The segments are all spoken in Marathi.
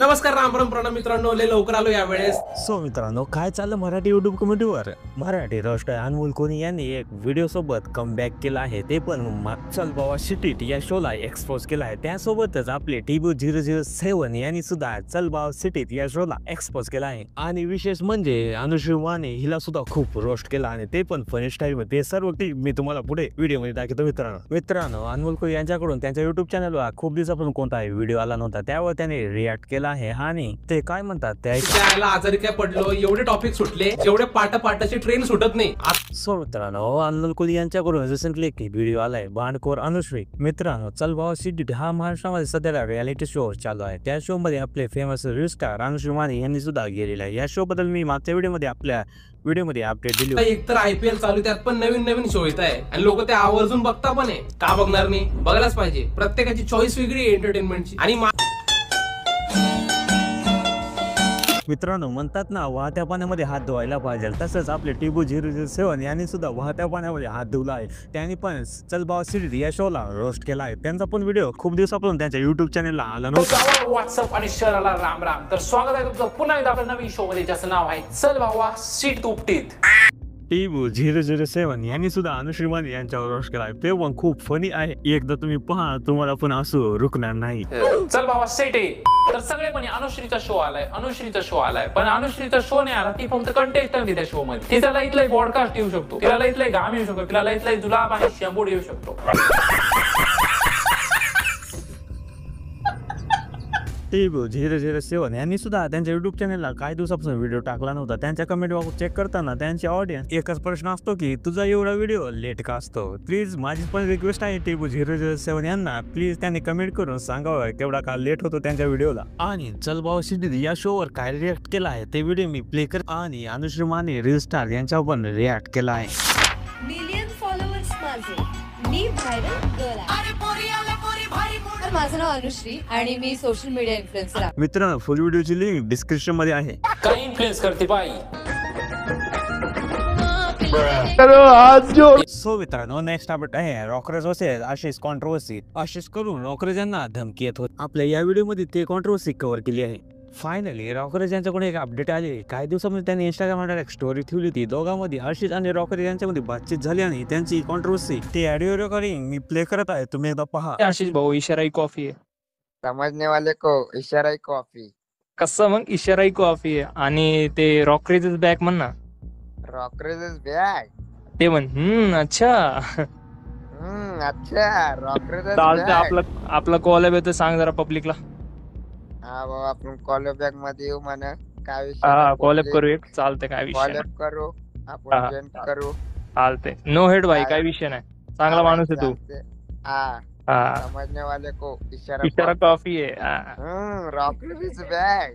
नमस्कार रामराम प्रणव मित्रांनो, लय लवकर आलो यावेळेस। सो मित्रांनो, काय चाललं मराठी युट्यूब कम्युनिटीवर? मराठी रोस्ट अनमोल कोणी यांनी एक व्हिडिओ सोबत कमबॅक केला आहे, ते पण चल बाबा सिटी या शोला एक्सपोज केला आहे। त्यासोबतच आपले TBO007 यांनी सुद्धा चल बाबा सिटी या शोला एक्सपोज केला आहे। आणि विशेष म्हणजे अनुश्री वाणी हिला सुद्धा खूप रोस्ट केला आणि ते पण फनी स्टाईल मध्ये। ते सर्व मी तुम्हाला पुढे व्हिडिओ मध्ये दाखवतो। मित्रांनो अनमोल कोणी यांच्याकडून त्यांच्या युट्यूब चॅनलवर खूप दिवसापासून कोणताही व्हिडिओ आला नव्हता, त्यावर त्याने रिॲक्ट केला आहे आणि ते काय म्हणतात त्याला आजारी काय पडलो, एवढे टॉपिक सुटले जेवढे पाटाची ट्रेन सुटत नाही। सो मित्रांनो अनमोल कोहली यांच्याकडून रिसेंटली एक व्हिडिओ आलाय भांडखोर अनुश्री। मित्रांनो चल बाबा सिटी हा महाराष्ट्रामध्ये सध्याला रियालिटी शो चालू आहे। त्या शो मध्ये आपले फेमस रील स्टार अनुश्री वाणी यांनी सुद्धा गेलेला आहे। या शो बद्दल मी मागच्या व्हिडिओमध्ये अपडेट दिली। एक तर IPL चालू, त्यात पण नवीन शो येत आहे आणि लोक ते आवर्जून बघता पण आहे। का बघणार नाही, बघायलाच पाहिजे। प्रत्येकाची चॉईस वेगळी आहे एंटरटेनमेंटची। आणि मित्रांनो म्हणतात ना, वाहत्या पाण्यामध्ये हात धुवायला पाहिजे, तसंच आपले TBO007 यांनी सुद्धा वाहत्या पाण्यामध्ये हात धुवला आहे। त्यांनी पण चल बाबा सिटी या शोला रोस्ट केला आहे। त्यांचा पण व्हिडिओ खूप दिवसापासून त्यांच्या युट्यूब चॅनलला आला नव्हता। व्हॉट्सअप आणि शहराला राम राम। तर स्वागत आहे तुमचं पुन्हा एकदा आपल्या नवीन शो मध्ये, ज्याचं नाव आहे चल बाबा सीट तुपटीत। TBO007 यांनी सुद्धा अनुश्री वाणी यांच्यावर रोस्ट केला आहे। ते पण खूप फनी आहे, एकदा तुम्ही पहा, तुम्हाला पण असं रुकणार नाही। चल बाबा सिटी तर सगळे म्हणे अनुश्रीचा शो आलाय, पण अनुश्रीचा शो नाही आला। ती फक्त कंटेस्टंट आहे त्या शो मध्ये। तिला इथलं पॉडकास्ट येऊ शकतो, तिला इथलं घाम येऊ शकतो, तिला इथलं जुलाब आणि शॅम्पू येऊ शकतो। TBO007 यांनी सुद्धा त्यांच्या युट्यूब चॅनलला काही दिवसापासून व्हिडिओ टाकला नव्हता। त्यांच्या कमेंट बॉक्स चेक करताना त्यांचे ऑडियन्स एकच प्रश्न असतो की तुझा एवढा व्हिडिओ लेट का असतो। प्लीज माझी पण रिक्वेस्ट आहे TBO007 यांना, प्लीज त्यांनी कमेंट करून सांगावं केवढा का लेट होतो त्यांच्या व्हिडिओला। आणि चल बाबा सिटी या शोवर काय रिॲक्ट केला आहे ते व्हिडिओ मी प्ले कर। आणि अनुश्री वाणी रील स्टार यांच्यावर पण रिॲक्ट केला आहे। मिलियन फॉलोअर्स माझे, मी व्हायरल गर्ल आहे। माझं नाव अनुश्री आणि मी सोशल मीडिया इन्फ्लुएन्सर आहे। मित्रांनो फुल व्हिडिओची लिंक डिस्क्रिप्शन मध्ये आहे। काय इन्फ्लुएन्स करते बाई। सो मित्रांनो नेक्स्ट अपडेट आहे रॉकरेज वर्सेस आशिष कॉन्ट्रोवर्सी। आशिष करून रॉकरेज यांना धमकी येत होती। आपल्या या व्हिडिओमध्ये ते कॉन्ट्रोवर्सी कव्हर केली आहे। फायनली रॉकरेज यांच्याकडून एक अपडेट आली। काही दिवसांमध्ये त्यांनी इंस्टाग्रामवर एक स्टोरी ठेवली होती। दोघांमध्ये आशिष आणि रॉकरेज यांच्यामध्ये बातचीत झाली आणि त्यांची कॉन्ट्रोवर्सी ते ऑडिओ रेकॉर्डिंग मी प्ले करत आहे, तुम्ही एकदा पहा। आशिष भाऊ इशाराई कॉफी है, समझने वाले को इशाराई कॉफी। कसं मग इशाराई कॉफी आहे। आणि ते रॉकरेज इज बॅक म्हण ना। रॉकरेज इज बॅक ते म्हण अच्छा अच्छा रॉकरेज इज चालतं। बॅक। आपला कॉल येतो, सांग जरा पब्लिकला। हा बाबा आपण कॉलअप बॅक मध्ये येऊ म्हणा। काय विषय हा कॉलअप करू, एक चालतंय, काय विषय कॉलअप करू आपण, जॉइन करू चालतंय। नो हेड भाई, काय विषय नाही, चांगला माणूस आहे तू। हा समझने वाले को इशारा कॉफी आहे। रॉकरेज इज बॅक।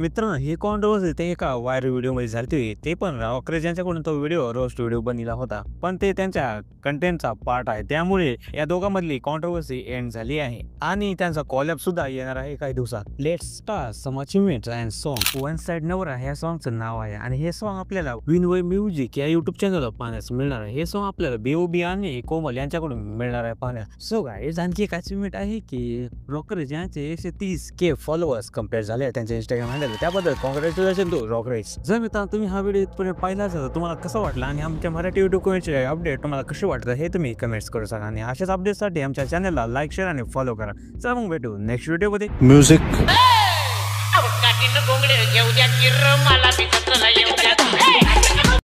मित्रांनो हे कॉन्ट्रोवर्सी ते एका व्हायरल व्हिडिओ मध्ये झाली, ते पण रॉकरेज यांच्याकडून तो व्हिडिओ रोस्ट व्हिडिओ बनला होता, पण ते त्यांच्या कंटेंटचा पार्ट आहे, त्यामुळे या दोघांमधली कॉन्ट्रोवर्सी एंड झाली आहे आणि त्यांचा कॉलअप सुद्धा येणार आहे काही दिवसात। Let's start some achievements and song. One side नवरा ह्या सॉन्गचं नाव आहे आणि हे सॉन्ग आपल्याला विनवय म्युझिक या युट्यूब चॅनलवर पाहण्यास मिळणार आहे। हे सॉन्ग आपल्याला BOB आणि कोमल यांच्याकडून मिळणार आहे पाहण्यास। सो गाईज आणखी एक अचीवमेंट आहे की रॉकरेज यांचे 130K फॉलोअर्स कम्पेअर झाले त्यांच्या इंस्टाग्राम हँडल, त्याबद्दल कॉंग्रॅच्युलेशन टू रॉकरेज। जर मित्रांनो तुम्ही हा व्हिडिओ इथपर्यंत पाहिला असेल तर तुम्हाला कसं वाटलं आणि आमच्या मराठी युट्यूब कमेंटचे अपडेट तुम्हाला कसे वाटतं हे तुम्ही कमेंट्स करू शकता। आणि अशाच अपडेटसाठी आमच्या चॅनलला लाईक, शेअर आणि फॉलो करा। चला मग भेटू नेक्स्ट व्हिडिओमध्ये। म्युझिक